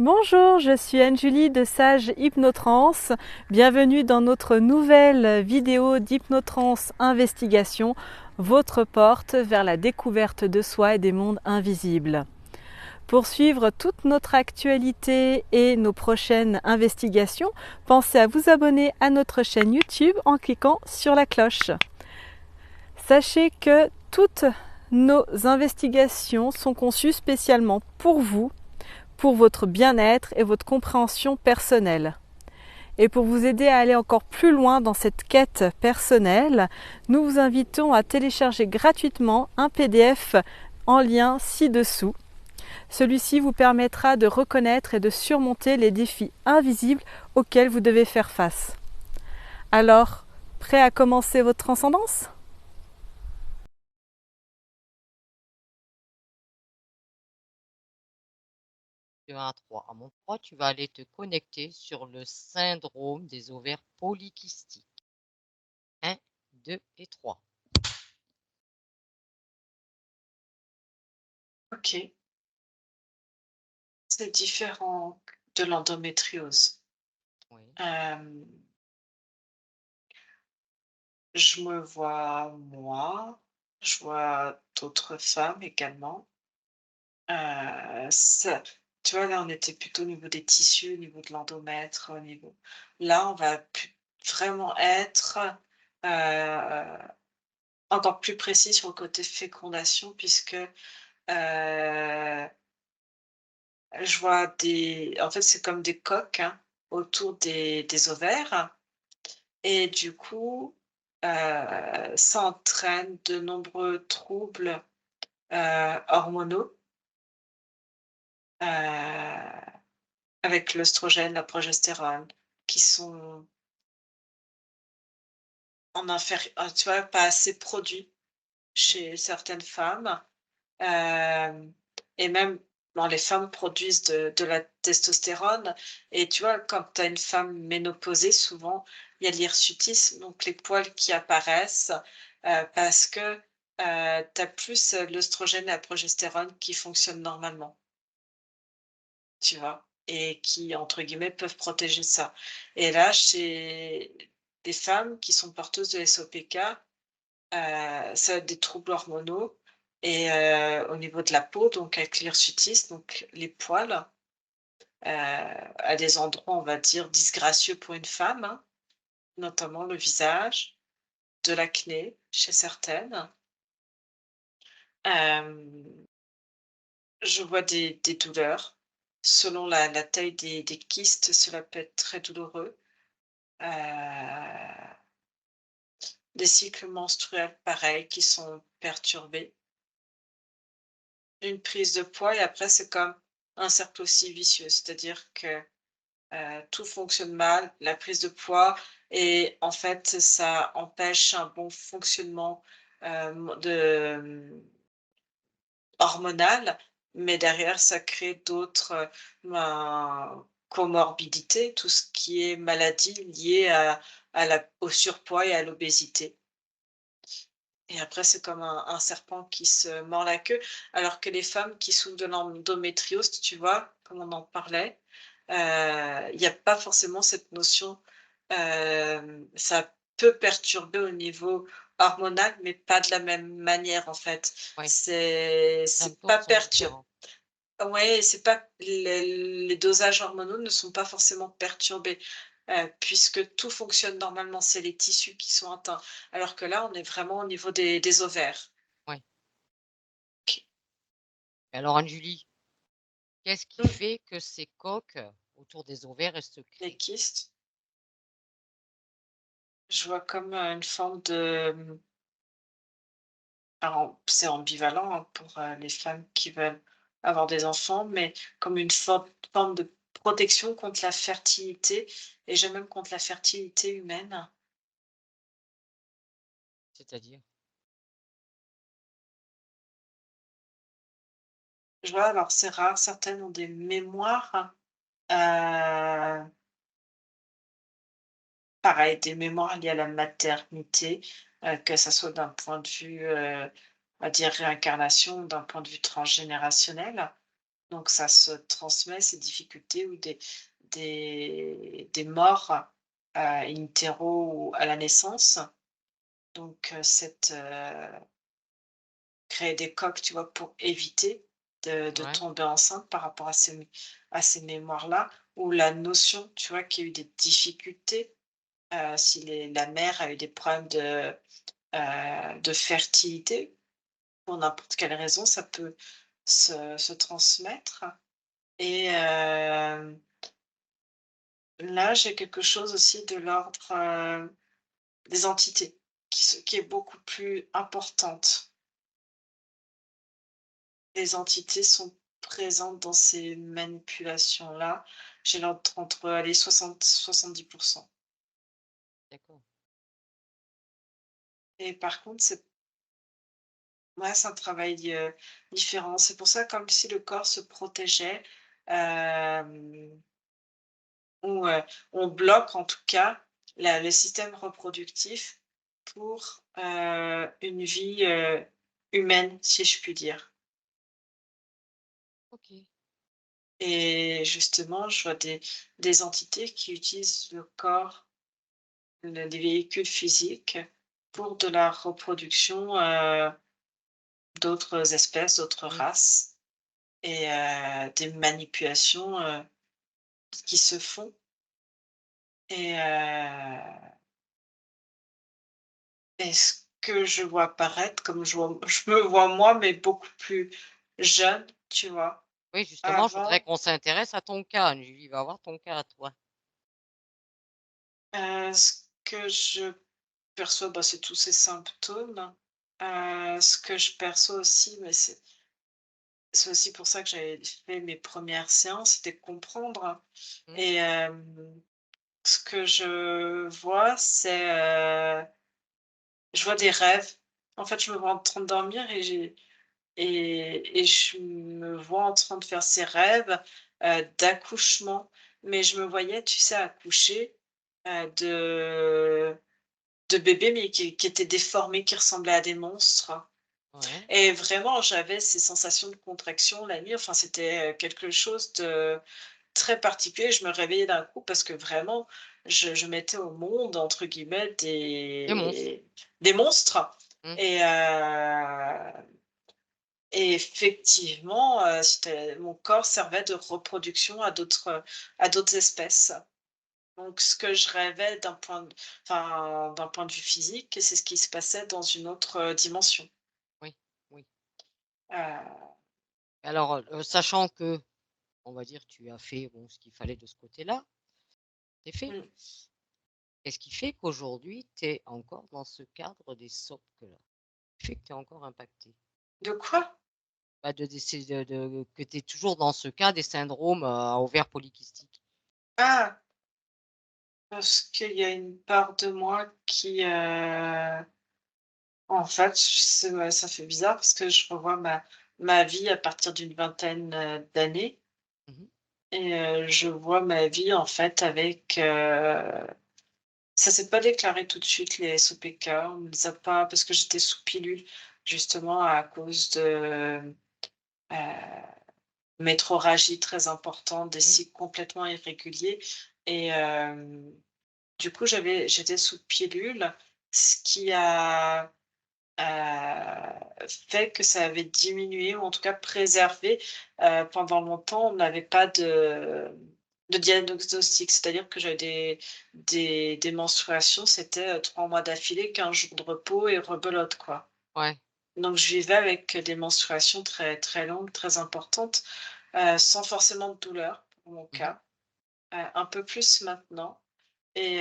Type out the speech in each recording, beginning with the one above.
Bonjour, je suis Anne-Julie de Sage Hypnotrance. Bienvenue dans notre nouvelle vidéo d'Hypnotrance Investigation, votre porte vers la découverte de soi et des mondes invisibles. Pour suivre toute notre actualité et nos prochaines investigations, pensez à vous abonner à notre chaîne YouTube en cliquant sur la cloche. Sachez que toutes nos investigations sont conçues spécialement pour votre bien-être et votre compréhension personnelle. Et pour vous aider à aller encore plus loin dans cette quête personnelle, nous vous invitons à télécharger gratuitement un PDF en lien ci-dessous. Celui-ci vous permettra de reconnaître et de surmonter les défis invisibles auxquels vous devez faire face. Alors, prêt à commencer votre transcendance ? De 1 à 3. À mon 3, tu vas aller te connecter sur le syndrome des ovaires polykystiques. 1, 2 et 3. Ok, c'est différent de l'endométriose. Oui. Euh, je me vois moi, je vois d'autres femmes également. Tu vois, là, on était plutôt au niveau des tissus, au niveau de l'endomètre, au niveau. Là, on va vraiment être euh, encore plus précis sur le côté fécondation, puisque je vois en fait, c'est comme des coques, hein, autour des ovaires et du coup, ça entraîne de nombreux troubles, hormonaux, heu, avec l'œstrogène, la progestérone qui sont tu vois, pas assez produits chez certaines femmes. Hem et même, bon, les femmes produisent de la testostérone et tu vois, quand tu as une femme ménopausée, souvent, il y a de l'hirsutisme, donc les poils qui apparaissent, parce que, tu as plus, l'œstrogène et la progestérone qui fonctionnent normalement, tu vois? Et qui, entre guillemets, «peuvent protéger ça» et là, chez des femmes qui sont porteuses de SOPK, ça va être des troubles hormonaux et au niveau de la peau, donc avec l'hirsutisme, donc les poils, à des endroits, on va dire, disgracieux pour une femme, hein, notamment le visage, de l'acné chez certaines. Hem, je vois des douleurs. Selon la taille des kystes, cela peut être très douloureux. Heu, des cycles menstruels, pareil, qui sont perturbés. Une prise de poids et après c'est comme un cercle aussi vicieux, c'est-à-dire que, tout fonctionne mal, la prise de poids et en fait ça empêche un bon fonctionnement, hormonal, mais derrière ça crée d'autres, comorbidités, tout ce qui est maladie liée au surpoids et à l'obésité. Et après, c'est comme un serpent qui se mord la queue, alors que les femmes qui souffrent de l'endométriose, tu vois, comme on en parlait, il y a pas forcément cette notion, ça peut perturber au niveau hormonal, mais pas de la même manière, en fait. Oui, C'est pas symptômes sont différents. Ouais, c'est pas les dosages hormonaux ne sont pas forcément perturbés, puisque tout fonctionne normalement, c'est les tissus qui sont atteints. Alors que là, on est vraiment au niveau des ovaires. Oui. OK. Alors Anne-Julie, qu'est-ce qui Mmh. fait que ces coques autour des ovaires, elles se Les créent? kystes, je vois comme, une forme de, alors c'est ambivalent, hein, pour, les femmes qui veulent avoir des enfants, mais comme une forme de protection contre la fertilité et j'ai même contre la fertilité humaine. C'est-à-dire? Je vois, alors c'est rare, certaines ont des mémoires, pareil, des mémoires liées à la maternité, que ça soit d'un point de vue, on va dire réincarnation ou d'un point de vue transgénérationnel. Donc ça se transmet, ces difficultés ou des morts, in utero ou à la naissance. Donc créer des coques, tu vois, pour éviter de Ouais, tomber enceinte par rapport à ces mémoires-là, ou la notion, tu vois, qu'il y a eu des difficultés, si la mère a eu des problèmes de fertilité, pour n'importe quelle raison, ça peut se transmettre. Et là, j'ai quelque chose aussi de l'ordre, des entités, qui est beaucoup plus importante. Les entités sont présentes dans ces manipulations-là. J'ai l'ordre entre, allez, 60-70. d'accord. Et par contre, c'est un travail, différent. C'est pour ça, comme si le corps se protégeait, hem, ou, on bloque en tout cas le système reproductif pour, une vie, humaine, si je puis dire. OK. Et justement, je vois des entités qui utilisent le corps, des véhicules physiques pour de la reproduction, d'autres espèces, d'autres Mmh. races, et des manipulations, qui se font. Et ce que je vois apparaître, comme je me vois moi, mais beaucoup plus jeune, tu vois? Oui, justement, je voudrais Avant, qu'on s'intéresse à ton cas. Julie va voir ton cas à toi. ce que je perçois, bah, c'est tous ces symptômes. Ce que je perçois aussi, mais c'est aussi pour ça que j'avais fait mes premières séances, c'était comprendre. Mmh, Et ce que je vois, c'est, je vois des rêves. En fait, je me vois en train de dormir et je me vois en train de faire ces rêves, d'accouchement. Mais je me voyais, tu sais, accoucher, de bébés, mais qui étaient déformés, qui ressemblaient à des monstres. ouais. Et vraiment, j'avais ces sensations de contraction la nuit. Enfin, c'était, quelque chose de très particulier. Je me réveillais d'un coup parce que vraiment, je mettais au monde, entre guillemets, Des monstres. des monstres. Mmh, Et et effectivement, mon corps servait de reproduction à d'autres espèces. Donc ce que je rêvais d'un point de vue physique, c'est ce qui se passait dans une autre, dimension. oui, oui. Heu, Alors, sachant que, on va dire, tu as fait, bon, ce qu'il fallait de ce côté-là, c'est fait. mmh. Qu'est-ce qui fait qu'aujourd'hui, tu es encore dans ce cadre des SOP-là? Fait que tu es encore impacté. De quoi? Bah, de décès de que tu es toujours dans ce cas des syndromes, à ovaires polykystiques. Ah! Parce qu'il y a une part de moi qui, en fait, ouais, ça fait bizarre parce que je revois ma vie à partir d'une vingtaine, d'années. Mmh. Et je vois ma vie en fait avec, ça s'est pas déclaré tout de suite les SOPK, on ne les a pas parce que j'étais sous pilule justement à cause de, heu, métrorragie très importante, des Mmh. cycles complètement irréguliers. Et du coup, j'étais sous pilule, ce qui a fait que ça avait diminué ou en tout cas préservé. Pendant longtemps, on n'avait pas de diagnostic, c'est-à-dire que j'avais des menstruations, c'était, 3 mois d'affilée, 15 jours de repos et rebelote, quoi. Ouais. Donc je vivais avec des menstruations très, très longues, très importantes, sans forcément de douleur pour mon Mmh. cas, un peu plus maintenant. Et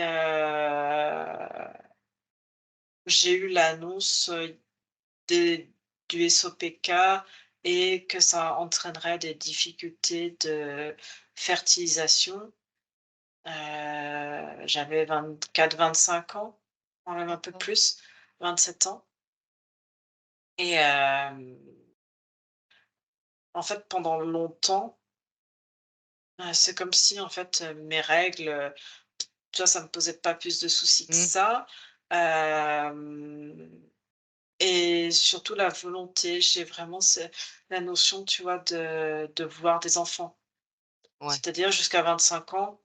j'ai eu l'annonce, des du SOPK, et que ça entraînerait des difficultés de fertilisation. J'avais 24-25 ans, quand même un peu D'accord. plus, 27 ans. Et en fait, pendant longtemps, c'est comme si, en fait, mes règles, tu vois, ça me posait pas plus de soucis que Mmh. ça. Hem et surtout la volonté. J'ai vraiment la notion, tu vois, de vouloir des enfants. Ouais, C'est-à-dire jusqu'à 25 ans,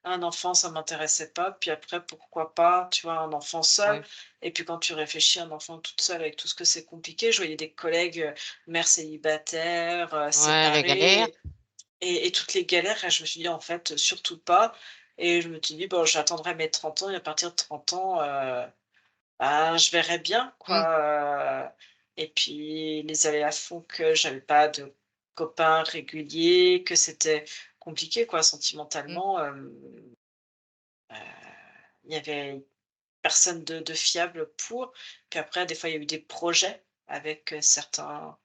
un enfant, ça m'intéressait pas. Puis après, pourquoi pas, tu vois, un enfant seul. ouais, Et puis quand tu réfléchis, un enfant toute seule avec tout ce que c'est compliqué. Je voyais des collègues mères célibataires, ouais, la galère. séparées, et toutes les galères. Et je me suis dit, en fait, surtout pas. Et je me suis dit, bon, j'attendrai mes 30 ans. Et à partir de 30 ans, ben, je verrai bien, Mmh, quoi. Et puis les aléas font que j'avais pas de copains réguliers, que c'était compliqué, quoi, mmh, sentimentalement. Il y avait personne de fiable pour. Puis après, des fois, il y a eu des projets avec certains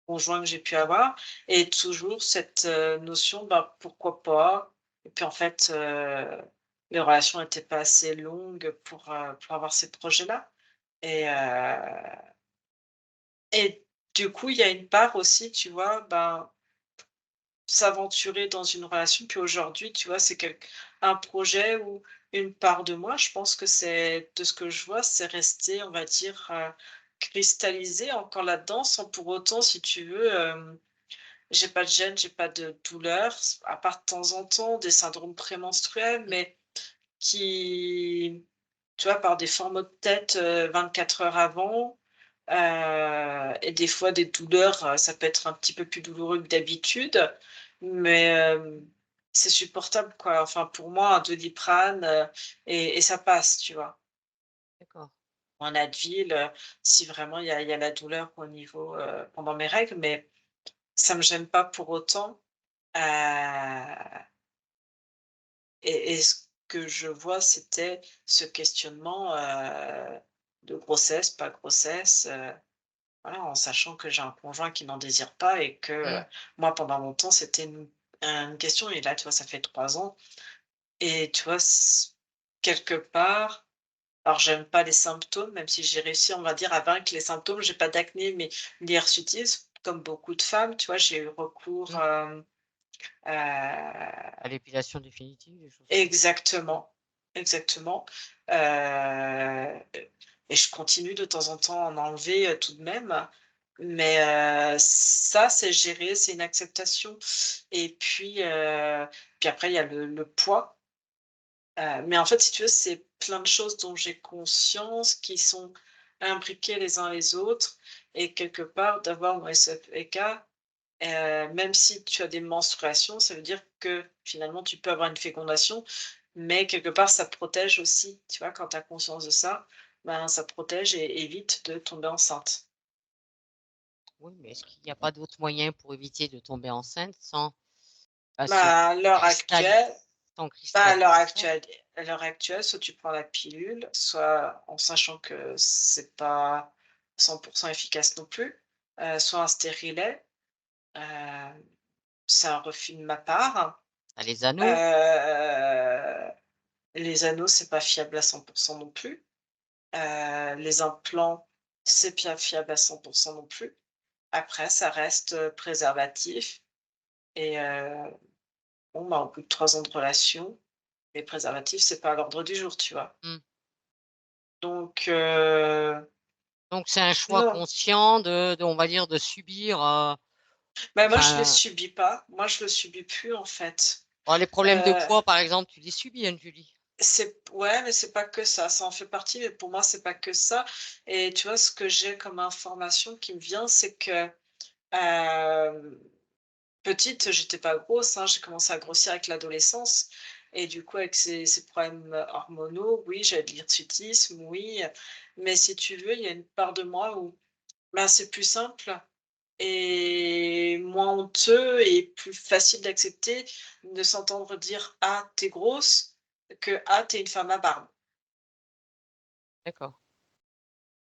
conjoints que j'ai pu mmh, avoir, et toujours cette notion, bah, pourquoi pas. Et puis en fait, les relations n'étaient pas assez longues pour avoir ces projets-là. Et et du coup, il y a une part aussi, tu vois, ben, s'aventurer dans une relation. Puis aujourd'hui, tu vois, c'est un projet où une part de moi, je pense que c'est de ce que je vois, c'est resté, on va dire, cristallisé encore là-dedans, sans pour autant, si tu veux, j'ai pas de gêne, j'ai pas de douleur, à part de temps en temps des syndromes prémenstruels, mmh. mais qui, tu vois, par des fois maux de tête, 24 heures avant, et des fois des douleurs, ça peut être un petit peu plus douloureux que d'habitude, mais c'est supportable, quoi. Enfin, pour moi, un Doliprane, et ça passe, tu vois? D'accord. Un Advil, si vraiment il y a la douleur au niveau, pendant mes règles, mais ça me gêne pas pour autant. Heu et ce que je vois, c'était ce questionnement, de grossesse, pas grossesse, voilà, en sachant que j'ai un conjoint qui n'en désire pas, et que, Mmh, moi, pendant longtemps, c'était une question. Et là, tu vois, ça fait 3 ans, et tu vois, quelque part, alors j'aime pas les symptômes, même si j'ai réussi, on va dire, à vaincre les symptômes. J'ai pas d'acné, mais l'hirsutisme, comme beaucoup de femmes, tu vois, j'ai eu recours, mmh. heu À l'épilation définitive, des choses comme ça. Mmh, exactement, exactement, heu et je continue de temps en temps à en enlever, tout de même, mais ça, c'est géré, c'est une acceptation. Et puis après, il y a le poids, mais en fait, si tu veux, c'est plein de choses dont j'ai conscience qui sont imbriquées les uns les autres, et quelque part, d'avoir mon SFEK, même si tu as des menstruations, ça veut dire que finalement tu peux avoir une fécondation, mais quelque part ça te protège aussi, tu vois? Quand tu as conscience de ça, ben, ça te protège et évite de tomber enceinte. oui, mais est-ce qu'il n'y a pas d'autres moyens pour éviter de tomber enceinte sans, bah, se Bah, à l'heure cristalliser actuelle sans bah, cristalliser ça? à l'heure actuelle, soit tu prends la pilule, soit en sachant que c'est pas 100 efficace non plus, soit un stérilet, heu, c'est un refus de ma part. Bah, les anneaux? Heu, les anneaux, c'est pas fiable à 100 non plus. Les implants, c'est bien fiable à 100 non plus. Après, ça reste, préservatif, et bon, bah, au bout de 3 ans de relation, les préservatifs, c'est pas à l'ordre du jour, tu vois? Mmh. Donc Donc c'est un choix non. conscient de on va dire de subir, Bah, moi, je le enfin, subis pas. Moi, je le subis plus, en fait. bon les problèmes de Heu, poids par exemple, tu les subis, Anne-Julie? c'est ouais, mais c'est pas que ça en fait partie, mais pour moi, c'est pas que ça. Et tu vois, ce que j'ai comme information qui me vient, c'est que, hem petite, j'étais pas grosse, hein, j'ai commencé à Mmh, grossir avec l'adolescence, et du coup avec ces problèmes, hormonaux, oui, j'avais de l'hirsutisme, oui, mais si tu veux, il y a une part de moi où, ben, c'est plus simple et moins honteux et plus facile d'accepter de s'entendre dire: «Ah, t'es grosse», que: «Ah, t'es une femme à barbe». d'accord.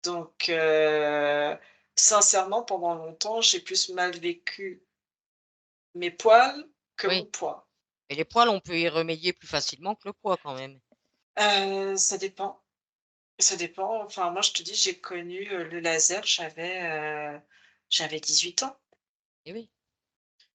Donc sincèrement, pendant longtemps, j'ai plus mal vécu mes poils que mon Oui, poids. et les poils, on peut y remédier plus facilement que le poids quand même? Ça dépend. Ça dépend. Enfin, moi, je te dis, j'ai connu, le laser, j'avais 18 ans. Eh oui.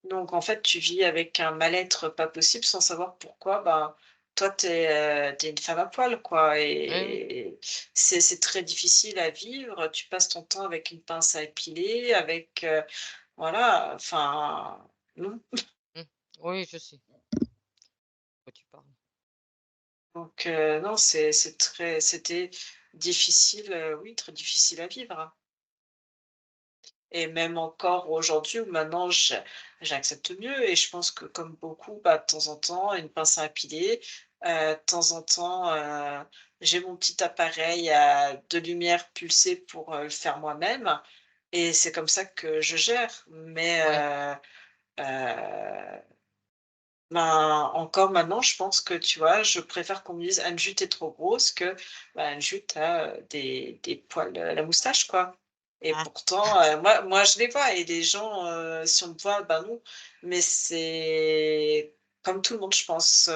Donc en fait, tu vis avec un mal-être pas possible sans savoir pourquoi. Ben, toi, tu une femme à poil, quoi Oui, oui. et c'est très difficile à vivre. Tu passes ton temps avec une pince à épiler, avec, voilà, enfin, non. Mmh. Oui, je sais de quoi tu parles. Donc non, c'était difficile, oui, très difficile à vivre, hein et même encore aujourd'hui où maintenant j'accepte mieux et je pense que comme beaucoup, bah, de temps en temps, une pince à épiler, de temps en temps, j'ai mon petit appareil à de lumière pulsée pour, le faire moi-même et c'est comme ça que je gère. Mais Ouais. heu ben, encore maintenant, je pense que, tu vois, je préfère qu'on me dise: «Anne-Jules, tu trop grosse» que, bah, «Anne-Jules, tu des poils, à la moustache, quoi» et Ah. pourtant, moi, je les vois et les gens, si on me voit, ben, non. Mais c'est comme tout le monde, je pense,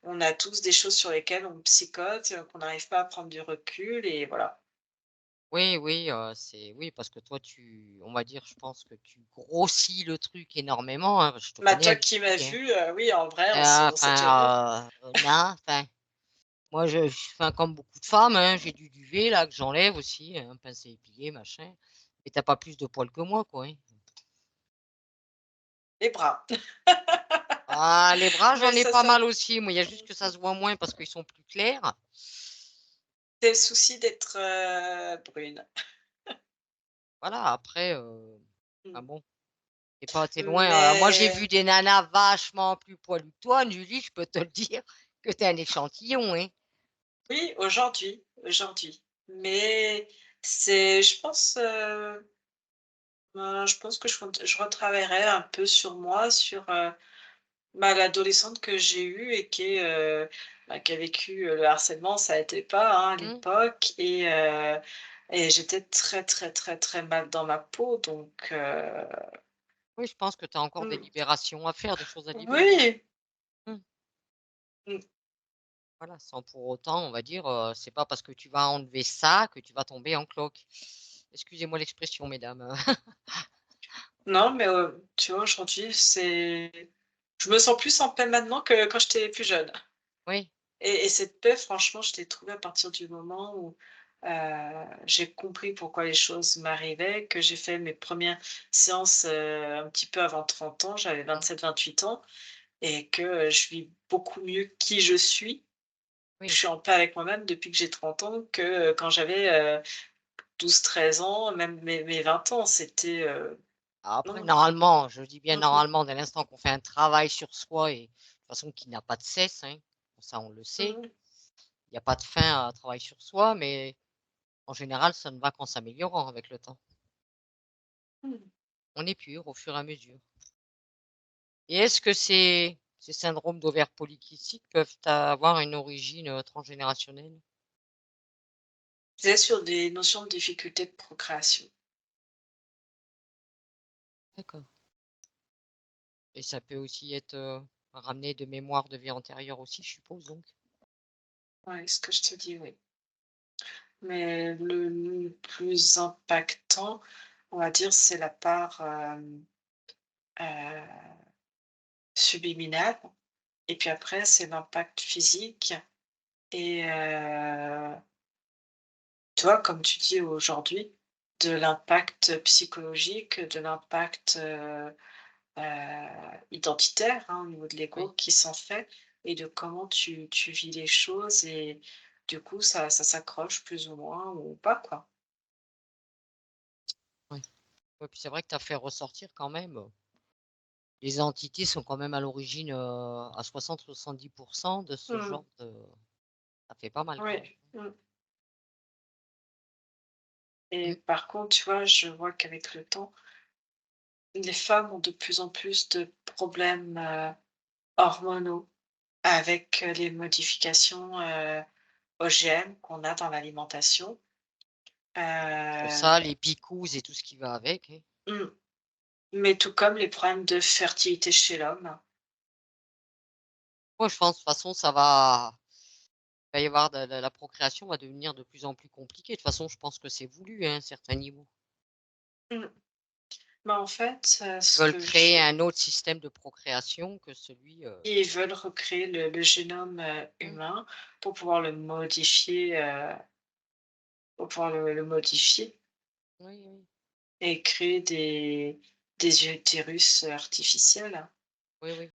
on a tous des choses sur lesquelles on psychote, qu'on n'arrive pas à prendre du recul et voilà. Oui, oui, c'est oui, parce que toi, on va dire, je pense que tu grossis le truc énormément, hein, je te Bah, connais toi un qui petit m'as peu, hein. vu oui, en vrai, on s'est déjà vu. Non, enfin, moi, enfin, comme beaucoup de femmes, hein, j'ai du duvet là que j'enlève aussi, hein, pince à épiler, machin. Et t'as pas plus de poils que moi, quoi, hein. Les bras. Ah, les bras, Mais j'en ai ça pas ça mal aussi. Moi, il y a juste que ça se voit moins parce qu'ils sont plus clairs. c'est le souci d'être, brune. Voilà, après, Mmh. ah bon, tu loin. Moi, j'ai vu Mais des nanas vachement plus poilues que toi, Julie, je peux te le dire, que t'es un échantillon, hein. oui, aujourd'hui. Mais c'est je pense que je retravaillerai un peu sur moi, sur, bah, l'adolescente que j'ai eue et bah, qui a vécu, le harcèlement. Ça aidait pas, hein, à Mmh. l'époque et j'étais très, très, très, très mal dans ma peau donc Oui, je pense que tu as encore des mmh, libérations à faire, des choses à libérer. oui, Mmh. mmh, Voilà, sans pour autant, on va dire, c'est pas parce que tu vas enlever ça que tu vas tomber en cloque. Excusez-moi l'expression, mesdames. non, mais tu vois, aujourd'hui, je me sens plus en paix maintenant que quand j'étais plus jeune. Oui, Et cette paix, franchement, je l'ai trouvée à partir du moment où, j'ai compris pourquoi les choses m'arrivaient, que j'ai fait mes premières séances, un petit peu avant 30 ans, j'avais mmh, 27-28 ans et que, je vis beaucoup mieux qui je suis. Je oui. suis en paix avec moi-même depuis que j'ai 30 ans que, quand j'avais, 12-13 ans, même mes 20 ans, c'était, Après, non. normalement, je dis bien Mmh mh. normalement, dès l'instant qu'on fait un travail sur soi et de toute façon qui n'a pas de cesse, hein, ça on le sait. Mmh. Il y a pas de fin à un travail sur soi, mais en général, ça ne va qu'en s'améliorant avec le temps. Mmh. On est pur au fur et à mesure. Et est-ce que ces syndromes d'ovaires polykystiques peuvent avoir une origine, transgénérationnelle? C'est sur des notions de difficulté de procréation. D'accord. Et ça peut aussi être, ramené de mémoire de vie antérieure aussi, je suppose donc? Ouais, ce que je te dis, oui. Mais le plus impactant, on va dire, c'est la part, heu, subliminale et puis après c'est l'impact physique et tu vois, comme tu dis aujourd'hui, de l'impact psychologique, de l'impact, identitaire, hein, au niveau de Oui, l'ego qui s'en fait et de comment tu vis les choses et du coup ça s'accroche plus ou moins ou pas, quoi. oui. Ouais, puis c'est vrai que tu as fait ressortir quand même, les entités sont quand même à l'origine, à 60-70 de ce Mmh. genre de ça fait pas mal quand même. Oui. Mmh. Et Mmh. par contre, tu vois, je vois qu'avec le temps, les femmes ont de plus en plus de problèmes, hormonaux avec, les modifications, OGM qu'on a dans l'alimentation. Entre Heu, ça, les picousses et tout ce qui va avec, hein. mmh, mais tout comme les problèmes de fertilité chez l'homme. Moi, je pense de toute façon, il va y avoir de la procréation va devenir de plus en plus compliquée. De toute façon, je pense que c'est voulu, hein, à un certain niveau. Mmh. en fait, Ils ce veulent que créer je un autre système de procréation que celui, ils veulent recréer le génome, mmh, humain pour pouvoir le modifier, le modifier oui, oui, et créer des utérus artificiels. oui, oui.